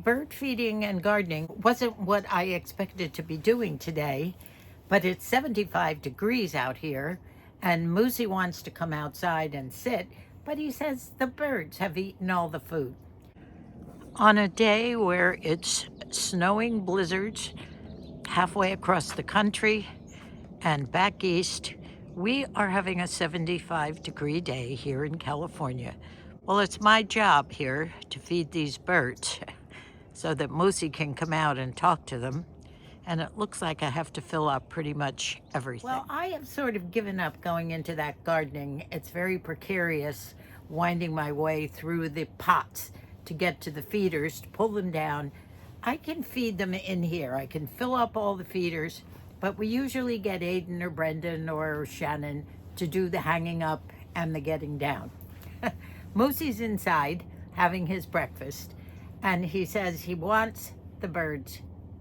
bird feeding and gardening wasn't what I expected to be doing today, but it's 75 degrees out here, and Moosie wants to come outside and sit, but he says the birds have eaten all the food. On a day where it's snowing blizzards halfway across the country and back east, we are having a 75-degree day here in California. Well, it's my job here to feed these birds so that Moosie can come out and talk to them. And it looks like I have to fill up pretty much everything. Well, I have sort of given up going into that gardening. It's very precarious winding my way through the pots to get to the feeders, to pull them down. I can feed them in here. I can fill up all the feeders, but we usually get Aiden or Brendan or Shannon to do the hanging up and the getting down. Moosie's inside having his breakfast, and he says he wants the birds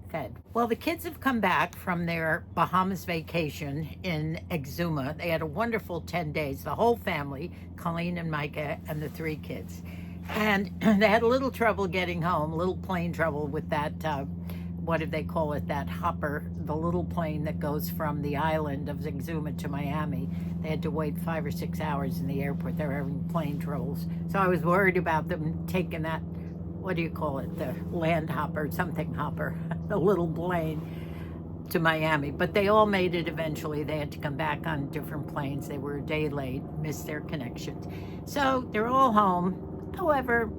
fed. Well, the kids have come back from their Bahamas vacation in Exuma. They had a wonderful 10 days, the whole family, Colleen and Micah and the 3 kids. And they had a little trouble getting home, a little plane trouble with that, what do they call it, that hopper, the little plane that goes from the island of Exuma to Miami. They had to wait 5 or 6 hours in the airport. They were having plane troubles. So I was worried about them taking that, what do you call it, the land hopper, something hopper, the little plane to Miami. But they all made it eventually. They had to come back on different planes. They were a day late, missed their connections. So they're all home. However,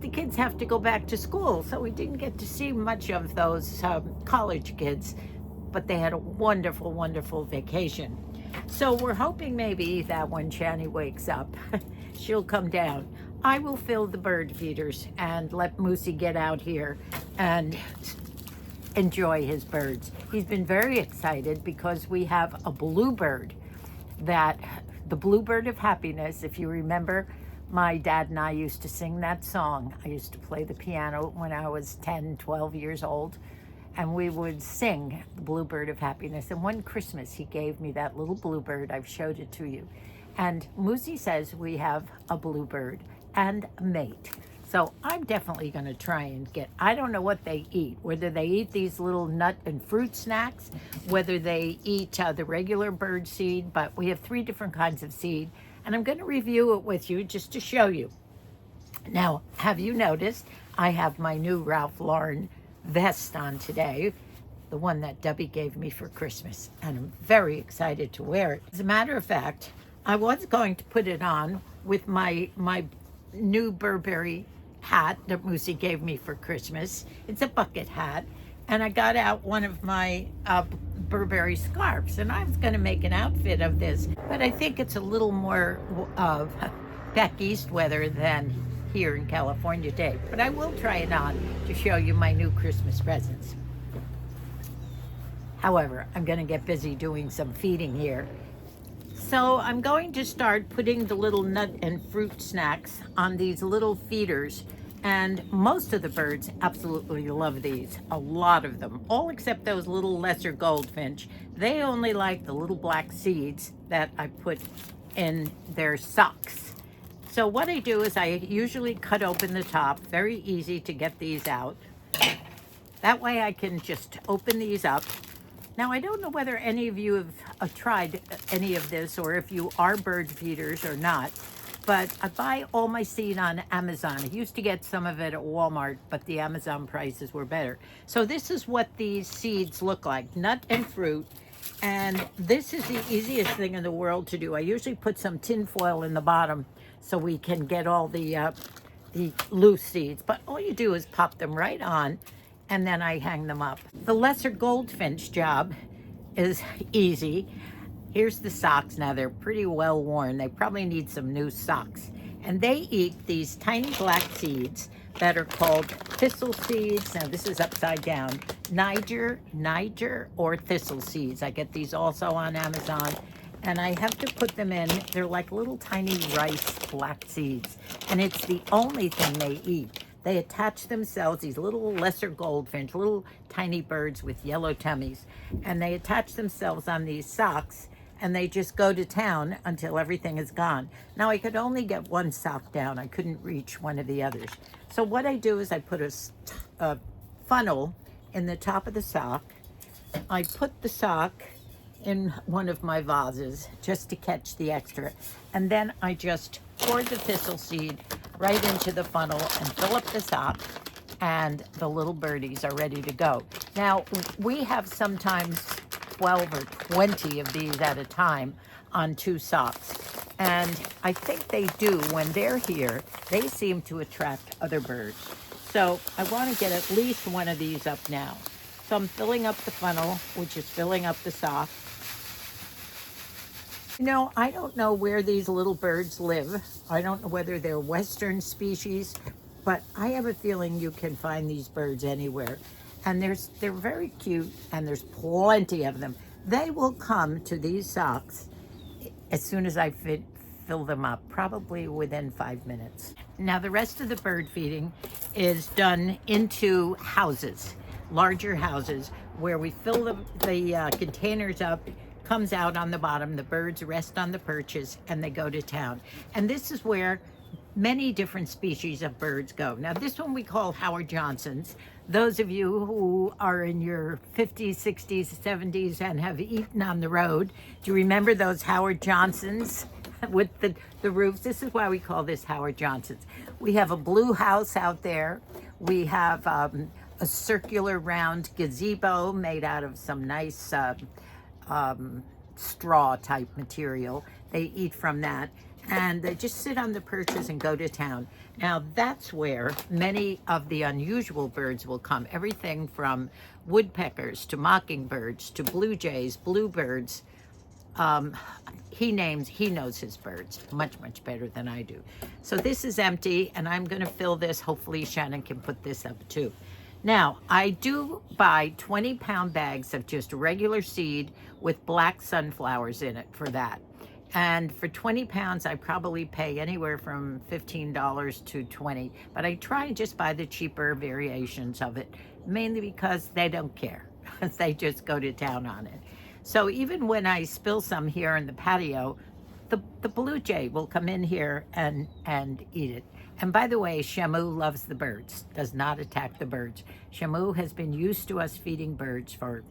the kids have to go back to school, so we didn't get to see much of those college kids, but they had a wonderful, wonderful vacation. So we're hoping maybe that when Shani wakes up, she'll come down. I will fill the bird feeders and let Moosie get out here and enjoy his birds. He's been very excited because we have a bluebird, that the bluebird of happiness. If you remember, my dad and I used to sing that song. I used to play the piano when I was 10, 12 years old, and we would sing the bluebird of happiness. And one Christmas, he gave me that little bluebird. I've showed it to you. And Moosie says we have a bluebird and a mate. So I'm definitely going to try and get, I don't know what they eat, whether they eat these little nut and fruit snacks, whether they eat the regular bird seed, but we have 3 different kinds of seed. And I'm going to review it with you just to show you. Now, have you noticed I have my new Ralph Lauren vest on today, the one that Debbie gave me for Christmas, and I'm very excited to wear it. As a matter of fact, I was going to put it on with my new Burberry hat that Moosie gave me for Christmas. It's a bucket hat, and I got out one of my Burberry scarves, and I was going to make an outfit of this, but I think it's a little more back east weather than here in California day. But I will try it on to show you my new Christmas presents. However, I'm going to get busy doing some feeding here. So I'm going to start putting the little nut and fruit snacks on these little feeders. And most of the birds absolutely love these, a lot of them, all except those little lesser goldfinch. They only like the little black seeds that I put in their socks. So what I do is I usually cut open the top, very easy to get these out. That way I can just open these up. Now, I don't know whether any of you have tried any of this, or if you are bird feeders or not, but I buy all my seed on Amazon. I used to get some of it at Walmart, but the Amazon prices were better. So this is what these seeds look like, nut and fruit. And this is the easiest thing in the world to do. I usually put some tin foil in the bottom so we can get all the loose seeds. But all you do is pop them right on, and then I hang them up. The lesser goldfinch job is easy. Here's the socks. Now they're pretty well worn. They probably need some new socks. And they eat these tiny black seeds that are called thistle seeds. Now this is upside down. Niger, or thistle seeds. I get these also on Amazon. And I have to put them in. They're like little tiny rice black seeds. And it's the only thing they eat. They attach themselves, these little lesser goldfinch, little tiny birds with yellow tummies. And they attach themselves on these socks, and they just go to town until everything is gone. Now, I could only get one sock down. I couldn't reach one of the others. So what I do is I put a a funnel in the top of the sock. I put the sock in one of my vases just to catch the extra. And then I just pour the thistle seed right into the funnel and fill up the sock, and the little birdies are ready to go. Now, we have sometimes 12 or 20 of these at a time on 2 socks. And I think they do, when they're here, they seem to attract other birds. So I want to get at least one of these up now. So I'm filling up the funnel, which is filling up the sock. You know, I don't know where these little birds live. I don't know whether they're Western species, but I have a feeling you can find these birds anywhere. And they're very cute, and there's plenty of them. They will come to these socks as soon as I fill them up, probably within 5 minutes. Now, the rest of the bird feeding is done into houses, larger houses, where we fill the containers up, comes out on the bottom, the birds rest on the perches, and they go to town. And this is where many different species of birds go. Now, this one we call Howard Johnson's. Those of you who are in your 50s, 60s, 70s and have eaten on the road, do you remember those Howard Johnson's with the roofs? This is why we call this Howard Johnson's. We have a blue house out there. We have a circular round gazebo made out of some nice straw type material. They eat from that, and they just sit on the perches and go to town. Now, that's where many of the unusual birds will come. Everything from woodpeckers to mockingbirds to blue jays, bluebirds. He knows his birds much, much better than I do. So this is empty, and I'm going to fill this. Hopefully Shannon can put this up too. Now, I do buy 20-pound bags of just regular seed with black sunflowers in it for that. And for 20 pounds, I probably pay anywhere from $15 to $20. But I try and just buy the cheaper variations of it, mainly because they don't care. They just go to town on it. So even when I spill some here in the patio, the blue jay will come in here and eat it. And by the way, Shamu loves the birds, does not attack the birds. Shamu has been used to us feeding birds for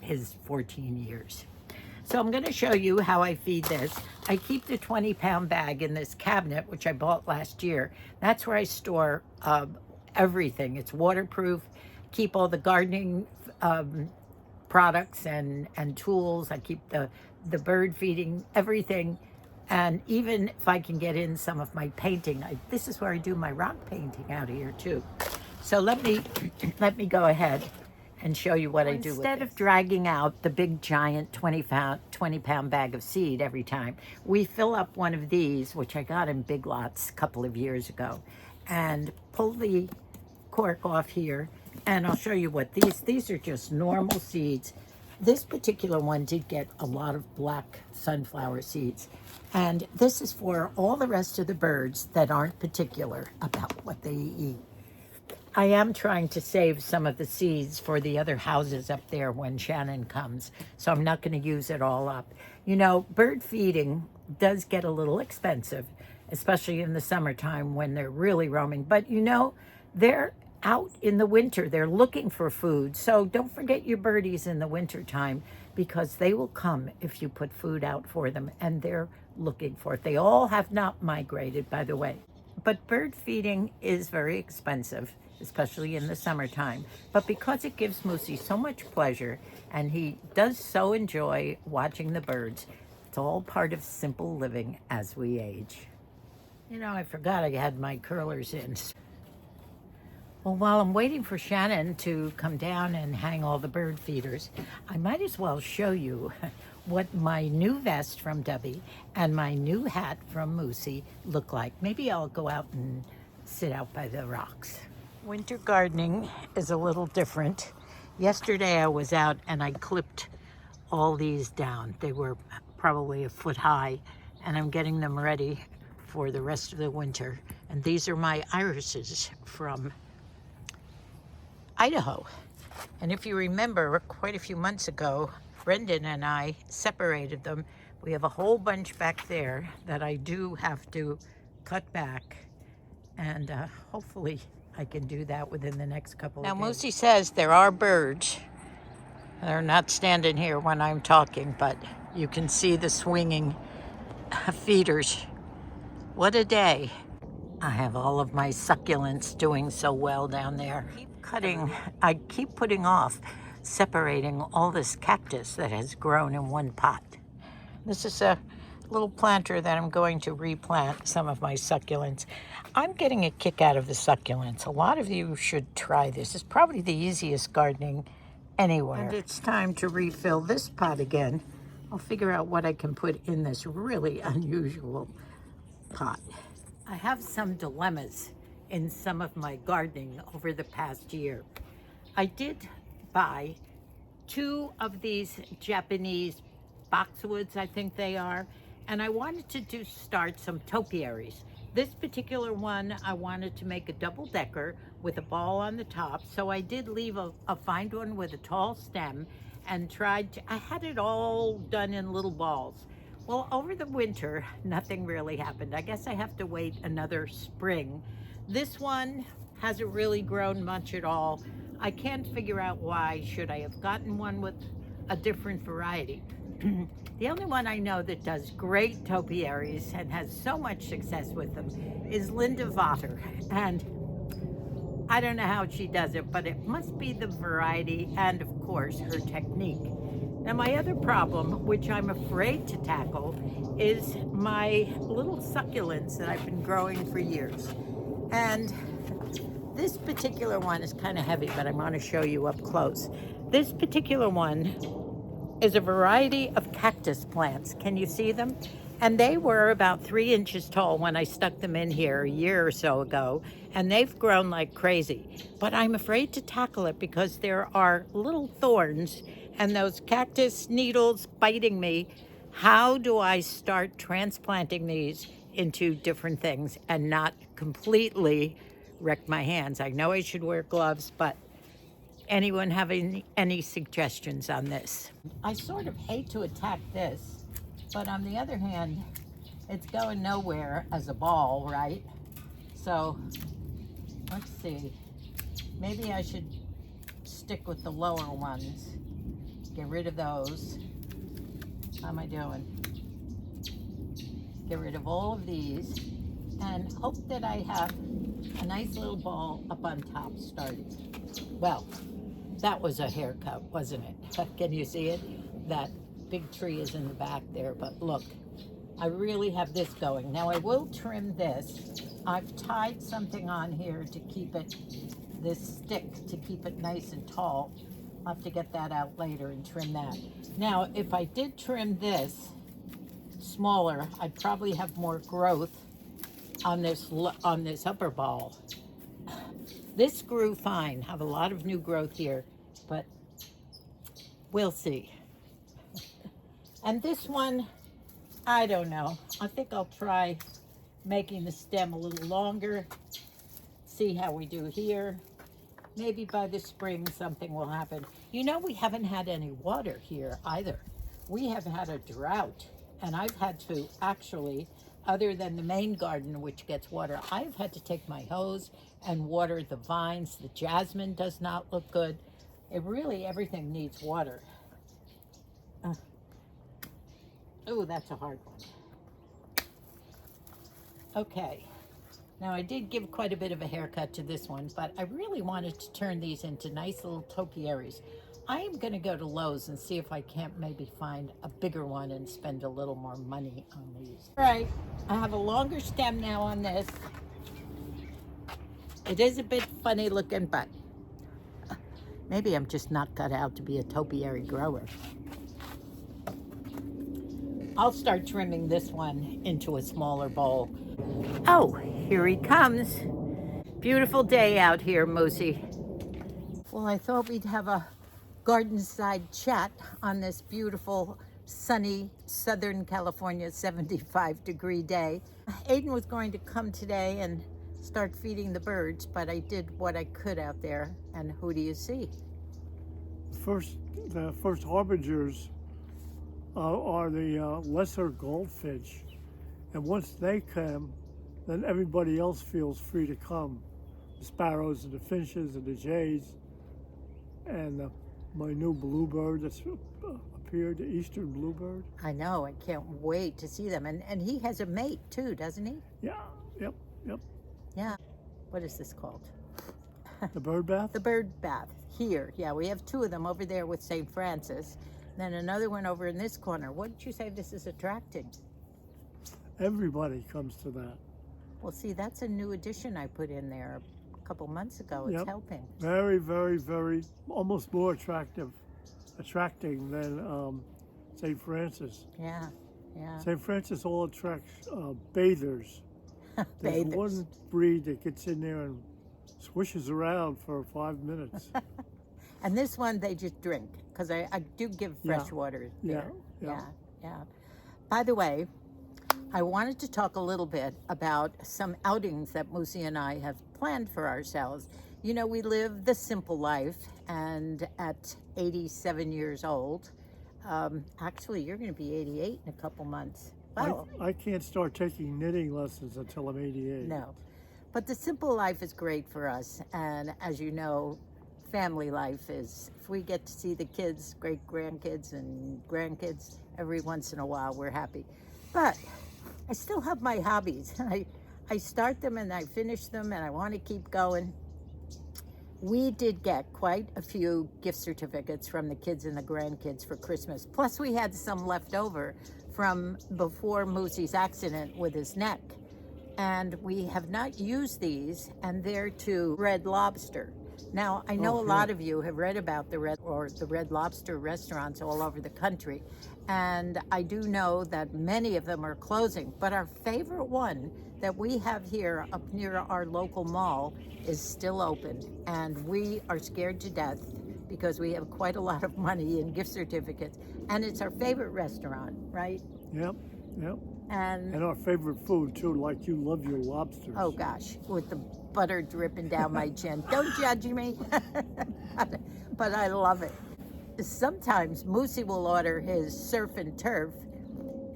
his 14 years. So I'm going to show you how I feed this. I keep the 20-pound bag in this cabinet, which I bought last year. That's where I store everything. It's waterproof. Keep all the gardening products and tools. I keep the bird feeding, everything. And even if I can get in some of my painting, this is where I do my rock painting out here too. So let me go ahead and show you what I do with it. Instead of dragging out the big giant 20-pound bag of seed every time, we fill up one of these, which I got in Big Lots a couple of years ago, and pull the cork off here. And I'll show you what these are just normal seeds. This particular one did get a lot of black sunflower seeds. And this is for all the rest of the birds that aren't particular about what they eat. I am trying to save some of the seeds for the other houses up there when Shannon comes, so I'm not going to use it all up. You know, bird feeding does get a little expensive, especially in the summertime when they're really roaming. But you know, they're out in the winter. They're looking for food. So don't forget your birdies in the wintertime, because they will come if you put food out for them, and they're looking for it. They all have not migrated, by the way. But bird feeding is very expensive, especially in the summertime. But because it gives Moosie so much pleasure, and he does so enjoy watching the birds, it's all part of simple living as we age. You know, I forgot I had my curlers in. Well, while I'm waiting for Shannon to come down and hang all the bird feeders, I might as well show you what my new vest from Debbie and my new hat from Moosie look like. Maybe I'll go out and sit out by the rocks. Winter gardening is a little different. Yesterday I was out and I clipped all these down. They were probably a foot high, and I'm getting them ready for the rest of the winter. And these are my irises from Idaho. And if you remember, quite a few months ago, Brendan and I separated them. We have a whole bunch back there that I do have to cut back, and hopefully I can do that within the next couple of days. Now, Moosie says there are birds. They're not standing here when I'm talking, but you can see the swinging feeders. What a day. I have all of my succulents doing so well down there. I keep putting off separating all this cactus that has grown in one pot. This is a little planter that I'm going to replant some of my succulents. I'm getting a kick out of the succulents. A lot of you should try this. It's probably the easiest gardening anywhere. And it's time to refill this pot again. I'll figure out what I can put in this really unusual pot. I have some dilemmas in some of my gardening over the past year. I did buy 2 of these Japanese boxwoods, I think they are, and I wanted to start some topiaries. This particular one, I wanted to make a double-decker with a ball on the top, so I did leave a find one with a tall stem and I had it all done in little balls. Well, over the winter, nothing really happened. I guess I have to wait another spring. This one hasn't really grown much at all. I can't figure out why. Should I have gotten one with a different variety? The only one I know that does great topiaries and has so much success with them is Linda Votter. And I don't know how she does it, but it must be the variety and, of course, her technique. Now, my other problem, which I'm afraid to tackle, is my little succulents that I've been growing for years. And this particular one is kind of heavy, but I'm going to show you up close. This particular one is a variety of cactus plants. Can you see them? And they were about 3 inches tall when I stuck them in here a year or so ago, and they've grown like crazy. But I'm afraid to tackle it because there are little thorns and those cactus needles biting me. How do I start transplanting these into different things and not completely wreck my hands? I know I should wear gloves, but anyone have any suggestions on this? I sort of hate to attack this, but on the other hand, it's going nowhere as a ball, right? So let's see. Maybe I should stick with the lower ones. Get rid of those. How am I doing? Get rid of all of these and hope that I have a nice little ball up on top starting. Well, that was a haircut, wasn't it? Can you see it? That big tree is in the back there, but look, I really have this going. Now I will trim this. I've tied something on here to keep it, this stick, to keep it nice and tall. I'll have to get that out later and trim that. Now, if I did trim this smaller, I'd probably have more growth on this upper ball. This grew fine. Have a lot of new growth here, but we'll see. And this one, I don't know. I think I'll try making the stem a little longer. See how we do here. Maybe by the spring something will happen. You know, we haven't had any water here either. We have had a drought, and I've had to actually, other than the main garden which gets water, I've had to take my hose and water the vines. The jasmine does not look good. It really, everything needs water. Oh, that's a hard one. Okay. Now, I did give quite a bit of a haircut to this one, but I really wanted to turn these into nice little topiaries. I am going to go to Lowe's and see if I can't maybe find a bigger one and spend a little more money on these. All right, I have a longer stem now on this. It is a bit funny looking, but maybe I'm just not cut out to be a topiary grower. I'll start trimming this one into a smaller bowl. Oh, here he comes. Beautiful day out here, Moosie. Well, I thought we'd have a garden side chat on this beautiful, sunny, Southern California 75-degree day. Aiden was going to come today and start feeding the birds, but I did what I could out there. And who do you see? The first harbingers are the lesser goldfinch, and once they come, then everybody else feels free to come. the sparrows and the finches and the jays, and my new bluebird that's appeared, the eastern bluebird. I know. I can't wait to see them. And he has a mate too, doesn't he? Yeah, yep, yep. Yeah. What is this called? The bird bath? The bird bath here. Yeah, we have two of them over there with St. Francis. Then another one over in this corner. What did you say this is attracting? Everybody comes to that. Well, see, that's a new addition I put in there a couple months ago. It's Yep. helping. Very, very, very, almost more attracting than St. Francis. Yeah, yeah. St. Francis all attracts bathers. There's Bathers. one breed that gets in there and swishes around for 5 minutes. And this one they just drink because I do give fresh Yeah. water Yeah, there. yeah. Yeah. By the way, I wanted to talk a little bit about some outings that Moosie and I have planned for ourselves. You know, we live the simple life, and at 87 years old, actually, you're going to be 88 in a couple months. Wow. I can't start taking knitting lessons until I'm 88. No. But the simple life is great for us. And as you know, family life is, if we get to see the kids, great grandkids and grandkids every once in a while, we're happy. But I still have my hobbies. I start them and I finish them and I want to keep going. We did get quite a few gift certificates from the kids and the grandkids for Christmas. Plus we had some left over from before Moosie's accident with his neck. And we have not used these, and they're to Red Lobster. Now, I know a lot of you have read about the Red Lobster restaurants all over the country, and I do know that many of them are closing, but our favorite one that we have here up near our local mall is still open, and we are scared to death because we have quite a lot of money in gift certificates, and it's our favorite restaurant, right? Yep, yep. And our favorite food too, like you love your lobsters. oh gosh, with the butter dripping down my chin. Don't judge me. But I love it. Sometimes Moosie will order his surf and turf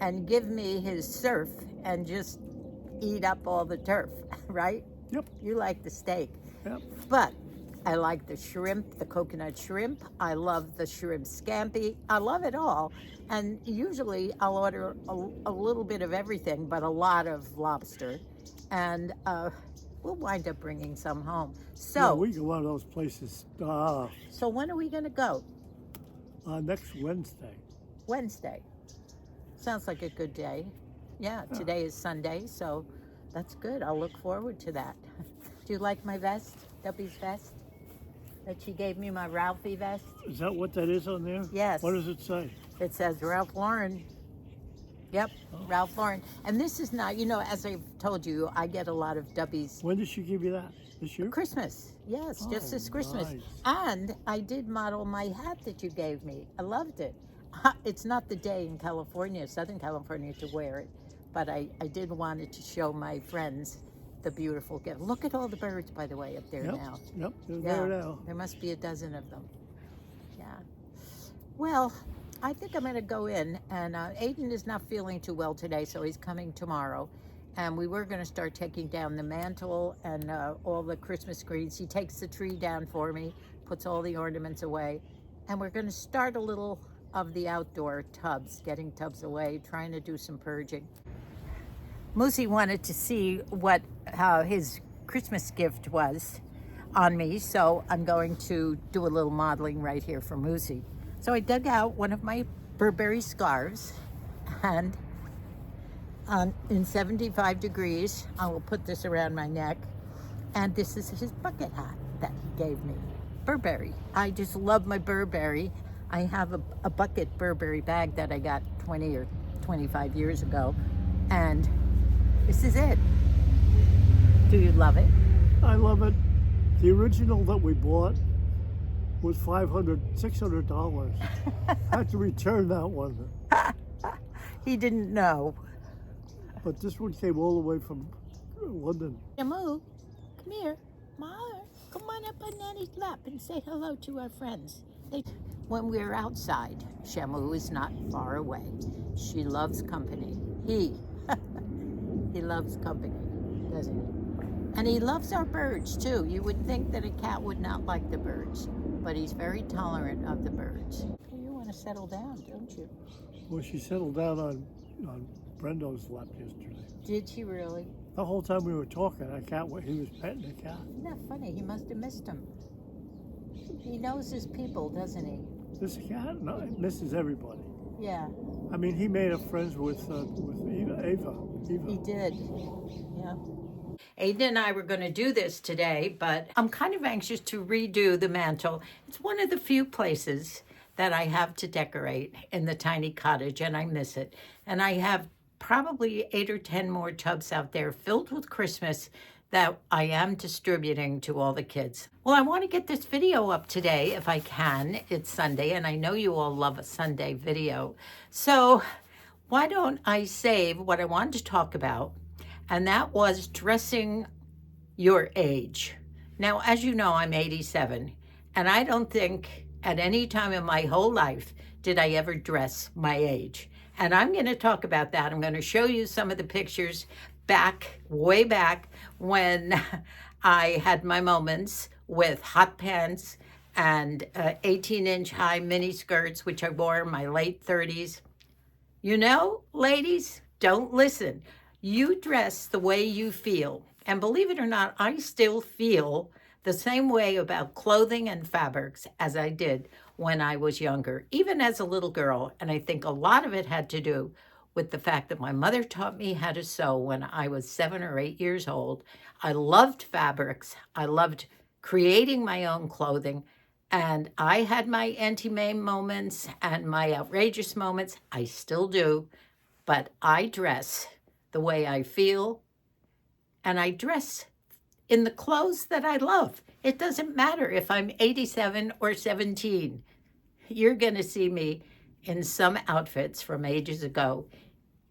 and give me his surf and just eat up all the turf, right? Yep. You like the steak. Yep. But I like the shrimp, the coconut shrimp. I love the shrimp scampi. I love it all. And usually I'll order a little bit of everything, but a lot of lobster. And we'll wind up bringing some home. So, Yeah, we go one of those places so when are we going to go? Next Wednesday. Wednesday. Sounds like a good day. Yeah, today is Sunday, so that's good. I'll look forward to that. Do you like my vest, Debbie's vest? That she gave me, my Ralphie vest? Is that what that is on there? Yes. What does it say? It says Ralph Lauren. Yep, Ralph Lauren. And this is not, you know, as I've told you, I get a lot of Dubbies. When did she give you that? This year? Christmas. Yes, just this Christmas. Nice. And I did model my hat that you gave me. I loved it. It's not the day in California, Southern California, to wear it, but I did want it to show my friends the beautiful gift. Look at all the birds, by the way, up there now. Yep, they're Yeah, there now. there must be a dozen of them. Yeah. Well, I think I'm going to go in, and Aiden is not feeling too well today, so he's coming tomorrow. And we were going to start taking down the mantle and all the Christmas greens. He takes the tree down for me, puts all the ornaments away, and we're going to start a little of the outdoor tubs, getting tubs away, trying to do some purging. Moosie wanted to see what his Christmas gift was on me, so I'm going to do a little modeling right here for Moosie. So I dug out one of my Burberry scarves, and in 75 degrees, I will put this around my neck, and this is his bucket hat that he gave me. Burberry. I just love my Burberry. I have a bucket Burberry bag that I got 20 or 25 years ago, and this is it. Do you love it? I love it. The original that we bought was $500, $600. I had to return that one. He didn't know. But this one came all the way from London. Shamu, come here. Ma, come on up on Nanny's lap and say hello to our friends. When we're outside, Shamu is not far away. She loves company. He loves company, doesn't And he loves our birds too. You would think that a cat would not like the birds, but he's very tolerant of the birds. You want to settle down, don't you? Well, she settled down on Brendo's lap yesterday. Did she really? The whole time we were talking, he was petting the cat. Isn't that funny? He must have missed him. He knows his people, doesn't he? This cat misses everybody. Yeah. I mean, he made up friends with Eva. He did. Yeah. Aiden and I were going to do this today, but I'm kind of anxious to redo the mantle. It's one of the few places that I have to decorate in the tiny cottage, and I miss it. And I have probably 8 or 10 more tubs out there filled with Christmas that I am distributing to all the kids. Well, I want to get this video up today if I can. It's Sunday, and I know you all love a Sunday video. So why don't I save what I wanted to talk about, and that was dressing your age. Now, as you know, I'm 87, and I don't think at any time in my whole life did I ever dress my age. And I'm going to talk about that. I'm going to show you some of the pictures way back, when I had my moments with hot pants and 18-inch high mini skirts, which I wore in my late 30s. You know, ladies, don't listen. You dress the way you feel. And believe it or not, I still feel the same way about clothing and fabrics as I did when I was younger, even as a little girl. And I think a lot of it had to do with the fact that my mother taught me how to sew when I was 7 or 8 years old. I loved fabrics. I loved creating my own clothing. And I had my Auntie May moments and my outrageous moments. I still do. But I dress the way I feel. And I dress in the clothes that I love. It doesn't matter if I'm 87 or 17. You're going to see me in some outfits from ages ago.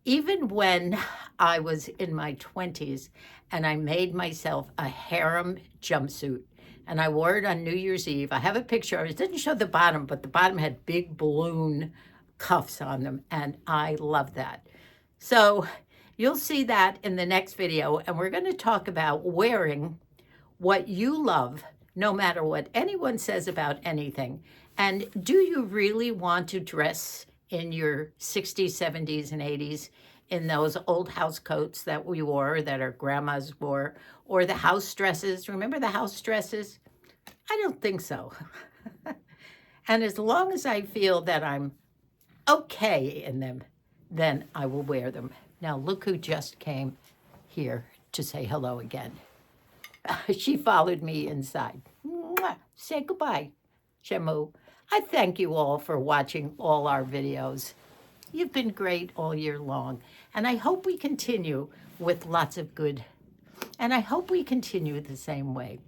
Even when I was in my 20s and I made myself a harem jumpsuit and I wore it on New Year's Eve. I have a picture of it. It didn't show the bottom, but the bottom had big balloon cuffs on them, and I love that. So you'll see that in the next video, and we're going to talk about wearing what you love, no matter what anyone says about anything. And do you really want to dress in your 60s, 70s, and 80s in those old house coats that we wore, that our grandmas wore, or the house dresses? Remember the house dresses? I don't think so. And as long as I feel that I'm okay in them, then I will wear them. Now look who just came here to say hello again. She followed me inside. Mwah! Say goodbye, Shamu. I thank you all for watching all our videos. You've been great all year long, and I hope we continue with lots of good, and I hope we continue the same way.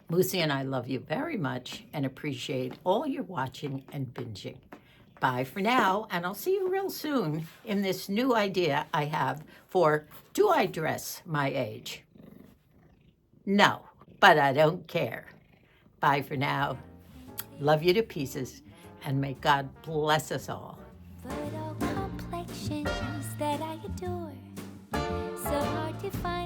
Moosie and I love you very much and appreciate all your watching and binging. Bye for now, and I'll see you real soon in this new idea I have for, do I dress my age? No, but I don't care. Bye for now. Love you to pieces, and may God bless us all. But all complexions that I adore, so hard to find.